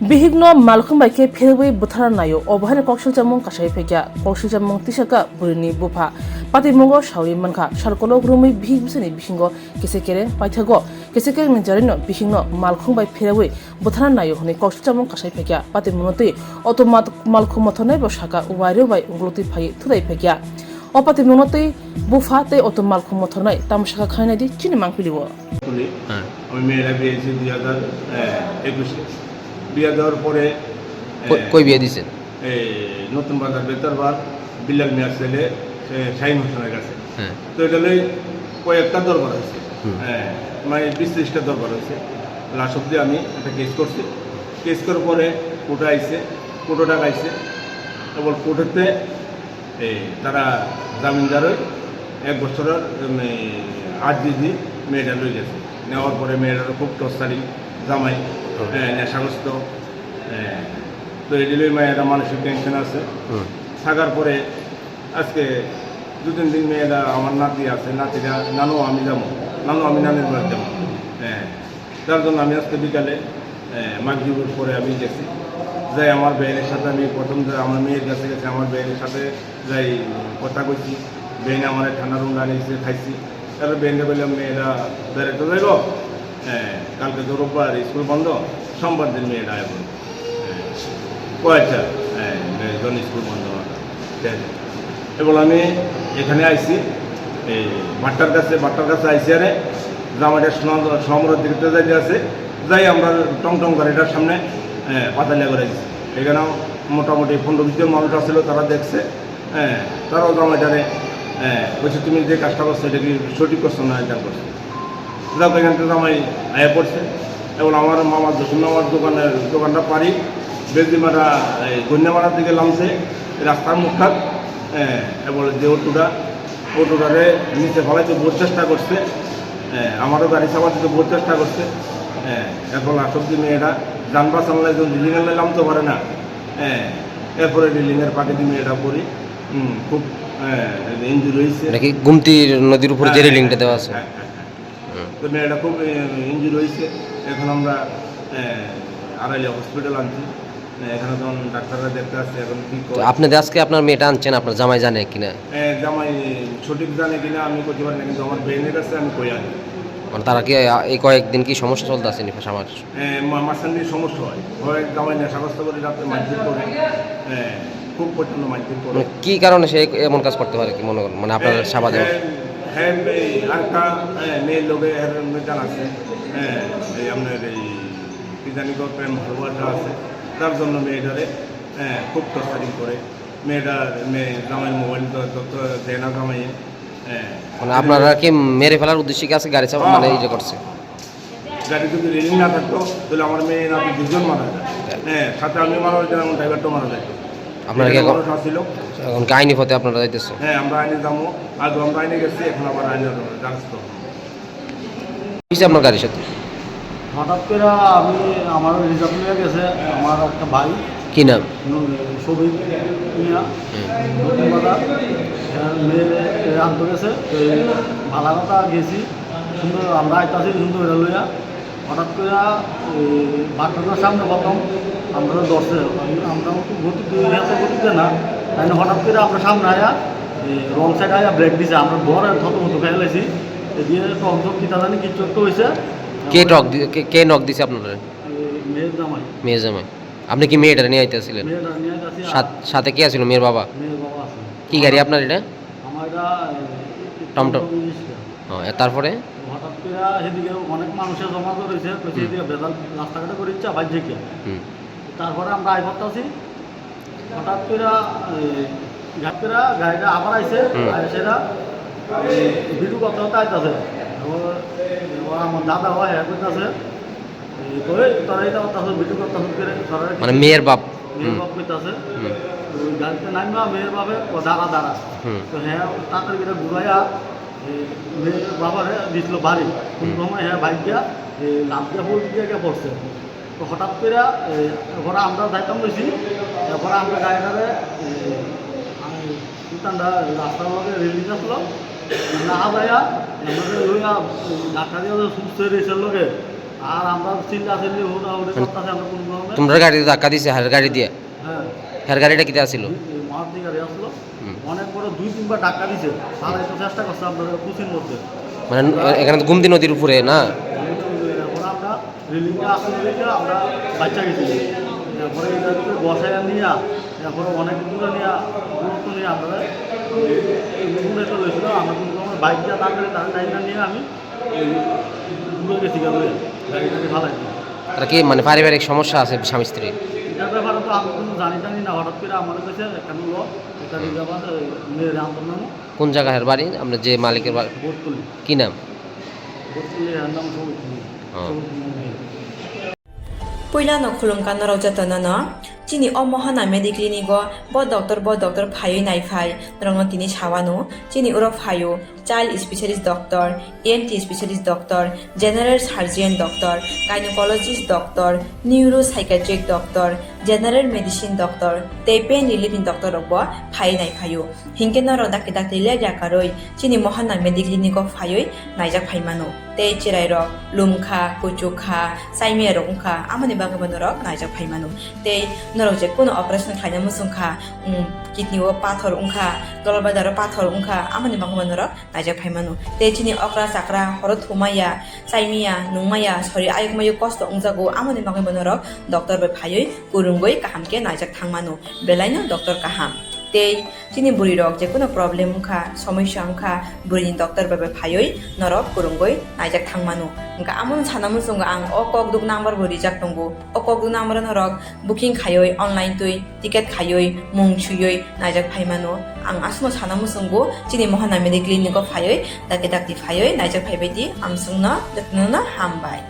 Bihigno malkhung baike phirwe buthara nayo obhane kokshil jamong kasai phekya kokshil jamong tisaka burini bupha patimongo shauri mankha sarkolo grumi bihig bisani bihingo kesekere paithago kesekere ni jarino bihigno malkhung bai phirwe buthara nayo honi kokshil jamong kasai phekya patimonoti automat malkhung mothonai bo shaka uwairo bai ungloti phai thudai phekya opati monoti bufa te automal khum mothonai tamshaka khainai di chini mangpilibo আমি মেয়েরা বিয়েছি 2021 বিয়ে দেওয়ার পরে কই বিয়ে দিয়েছেন? নতুন বাজার বেতারবার বিল্লাল মিয়ার ছেলে শাহিন হোসেনের কাছে। তো এটা কয়েকটা দরবার হয়েছে, মানে 20-30টা দরবার হয়েছে। লাস্ট অব্দি আমি একটা কেস করছি। কেস করার পরে কোর্টে আইছে, কোর্টে টাকা আইছে এবং কোর্টেতে তারা জামিনদার 1 বছরের আর্জি দিয়ে মেয়েটা লই গেছে। নেওয়ার পরে মেয়েটারও খুব টর্চারিং, জামাই নেশাগ্রস্ত। তো এগুলোই মেয়েরা মানসিক টেনশন আছে। থাকার পরে আজকে 2-3 দিন মেয়েরা আমার নাতি আছে, নাতিরা নানু আমি যাবো, নানু আমি নানির বাড়ি যাবো। তার জন্য আমি আজকে বিকালে মাগরিবের পরে আমি গেছি, যাই আমার বেয়ের সাথে আমি প্রথম আমার মেয়ের কাছে গেছি, আমার বেয়ের সাথে যাই কথা কইছি। বেইনে আমার ঠান্ডা রুম আনিয়েছে, খাইছি। তারপরে বেইনে বললাম মেয়েরা বেড়াতে যাইব, কালকে তো রোববার স্কুল বন্ধ, সোমবার দিন মেয়েরা এখন কয়েকটা জন স্কুল বন্ধ। এবার আমি এখানে আইছি এই বাট্টার কাছে আইসি। আরে জামাইটা সমরের দিকে যাইতে আছে, যাই আমরা টংটং গাড়িটার সামনে পাতালিয়া করে দিচ্ছি। এখানেও মোটামুটি 15-20 জন মানুষ আসছিল, তারা দেখছে। তারাও জামাইটারে বলছে তুমি যে কাজটা করছো এটা কি সঠিক করছো না এটা করছো। যাক এখান থেকে জামাই আয়া পড়ছে। এবং আমার মামার জসিমামার দোকানটা পারি বেলদিমারা গন্যামারার দিকে নামছে রাস্তার মুখটার। এবং যে অটোটারে নিচে ফেলাইতে বহু চেষ্টা করছে, আমারও গাড়ি চাপা দিতে বহু চেষ্টা করছে। এখন আসব্দি মেয়েরা যান বাঁচালে রিলিংয়ের নামতে পারে না। এরপরে রিলিংয়ের পাকে দিয়ে মেয়েটা পড়ি খুব ইঞ্জুরি হয়েছে। নাকি গুমতি নদীর উপর যে রেলিংটা দেওয়া আছে, তো মেয়েটা খুব ইঞ্জুরি হয়েছে। এখন আমরা আড়াইলে হসপিটাল আনছি, এখানে তখন ডাক্তাররা দেখতে আসছে। এখন কি আপনাদের আজকে আপনার মেয়েটা আনছেন, আপনার জামাই জানে কিনা? জামাই সঠিক জানে কিনা আমি করতে পারি না, কিন্তু আমার বেইনের কাছে আমি কই আনি। মানে তারা কি এই কয়েকদিন কি সমস্যা চলতে আসেনি আমার? মাসান্ডির সমস্যা হয় জামাই নেশাগ্রস্ত করে রাতে মারপিট করে, খুব প্রচণ্ড মারপিট করে। কি কারণে সে এমন কাজ করতে পারে কি মনে করেন, মানে আপনার সাবা দেওয়া? হ্যাঁ আরেকটা মেয়ের লোকে মেটান আছে, এই আপনার এই কি জানি প্রেম ভালোবাসা আছে, তার জন্য মেয়েটারে খুব টর্চারিং করে। জামাইয়ের মোবাইল তথ্য দেয় না জামাইয়ে। মানে আপনারা কি মেরে ফেলার উদ্দেশ্যে কি আছে গাড়ি চাপা মানে এই যে করছে? গাড়ি যদি রেলিং না থাকতো তাহলে আমার মেয়ে নাকি 2জন মারা যায়, সাথে আমি মারা যেতাম, আমার ড্রাইভারটাও মারা যায়। আপনারা কি ছিল এখন আইনি পথে আপনারা যাইতেছেন? আমরা আইনে যাবো, আগে আমরা আইনে গেছি, এখন আবার আইনের রাস্তা। আপনার গাড়ির সাথে হঠাৎ করে আমার রিজার্ভ নিয়ে গেছে আমার একটা ভাই, কি নাম? সবিক মিয়া, নতুন বাজার। মেয়ে আনতে গেছে, ভালো কথা গেছি সুন্দর, আমরা আইতাছি সুন্দর এটা লইয়া। হঠাৎ করে বাট্টার সামনে প্রথম আমরা দশে আমরা গতিতে না, তাই হঠাৎ করে আমরা সামনে আয়া রং সাইড আয়া ব্রেক দিছে। আমরা বড় থত মতো খেয়ে লাইছি, দিয়ে টক টক কিতা জানি কিছু একটা হয়েছে। কে নক দিছে আপনারা? মেয়ের জামাই। মেয়ের জামাই। আপনি কি মেয়েটা নিয়ে আইতেছিলেন? সাথে কে আছিল? মেয়ের বাবা। মেয়ের বাবা আছে। কি গাড়ি আপনার এটা? আমার এটা টমটম। তারপরে হঠাৎ করে সেদিকে অনেক মানুষের জমা করেছে, সেদিকে ভেজাল রাস্তাঘাটে করে ইচ্ছা বাইর থেকে। তারপরে আমরা আই করতেছি, হঠাৎ করে ঘাট করে গাড়িটা আবার আইসে, সেটা ভিডিও করতে হতে আইতেছে। আমার দাদা হয় হ্যাঁ করতেছে, তারা এটা করতেছে ভিডিও করতেছে মানে মেয়ের বাপ করতেছে। ওই গাড়িতে নামবা মেয়ের বাপে দাঁড়া। তো হ্যাঁ তাড়াতাড়ি করে ঘুরাইয়া মেয়ের বাবারে দিছিল বাড়ি। কোন সময় হ্যাঁ বাইক দিয়া লাভ দিয়া ফুল দিয়ে পড়ছে। তো হঠাৎ করে এরপরে আমরা যাইতাম বেশি, এরপরে আমরা গাড়িটারে রাস্তার লগে রেলিং আসলো না যাইয়া আমাদের লইয়া ঢাকা দিয়ে সুস্থ হয়ে রয়েছে লোকে আর আমরা চিল্লা চিল্লি হুড়াহুড়ি করতেছি আমরা কোনো রকমে তোমরা গাড়ি ধাক্কা দিছে হার গাড়ি দিয়ে হ্যাঁ হার গাড়িটা কিতে আসছিল মারুতি গাড়ি আসলো হুম। অনেক বড় 2-3 বার ধাক্কা দিছে তারাই তো চেষ্টা করছে আপনাদের কুচির মধ্যে মানে এখানে তো গুমতি নদীর উপরে না এরপরে আমরা রেলিংয়ে আসলে দেখে আমরা বাচ্চা গেছি এরপরে এটাকে বসায় নিয়ে এরপরে অনেক দূরে নিয়ে দূরত্ব নিয়ে আমরা দূরে চলে এসেছিল আমরা কিন্তু আমার বাইক দিয়ে তাড়াতাড়ি তার টাইমটা নিয়ে আমি দূরে গেছি গেল গাড়িটাকে ফালাই দিই তারা কি মানে পারিবারিক সমস্যা আছে স্বামী স্ত্রী এটার ব্যাপারে তো আমি কোনো জানি টানি না হঠাৎ করে আমাদের কাছে একটা লোক এটা নিয়ে আবার মেয়ের আন্দোলন কোন জায়গায় এর বাড়ি আমরা যে মালিকের বাড়ি ভোটতুলি কি নাম ভোটতুলি এর নাম সবুজ Puilano khulungkano raujatonono chini omohana mediclinigo bo doctor phayo nai phai rongno tini sawano chini uro phayo child specialist doctor ENT specialist doctor general surgeon doctor gynecologist doctor neuropsychiatric doctor general medicine doctor te pain relieving doctor robo phai nai phayo hinkeno ro dak le jakaroi chini mohana mediclinigo phayo naijak phaimano te chirai ro lumkha kuchukha saimia rongkha amani bagabano ro naijak phaimano te norok je kono operation khaina musungkha kidney o pathor ungkha dolbadar pathor ungkha amani bagabano ro naijak phaimano te chini okra sakra horo thumaya saimia nungmaya sori ayukmayu kosto ungjago amani bagabano ro doctor be phayoi kurungoi kahamke naijak thangmano belaino doctor kaham tei chini buri rok je kono problem ungkha সমস্যা ungkha burini doctor be phayoi norok kurungoi naijak thangmano ungka amon sanamu sunga ang okok duk number buri jak tongo okok duk number norok booking khayoi online tui ticket khayoi mung chuyoi naijak phaimano ang asmo sanamu sungo chini mohana medical clinic phayoi dakti phayoi naijak phaibai di ang sungna datnuna hambai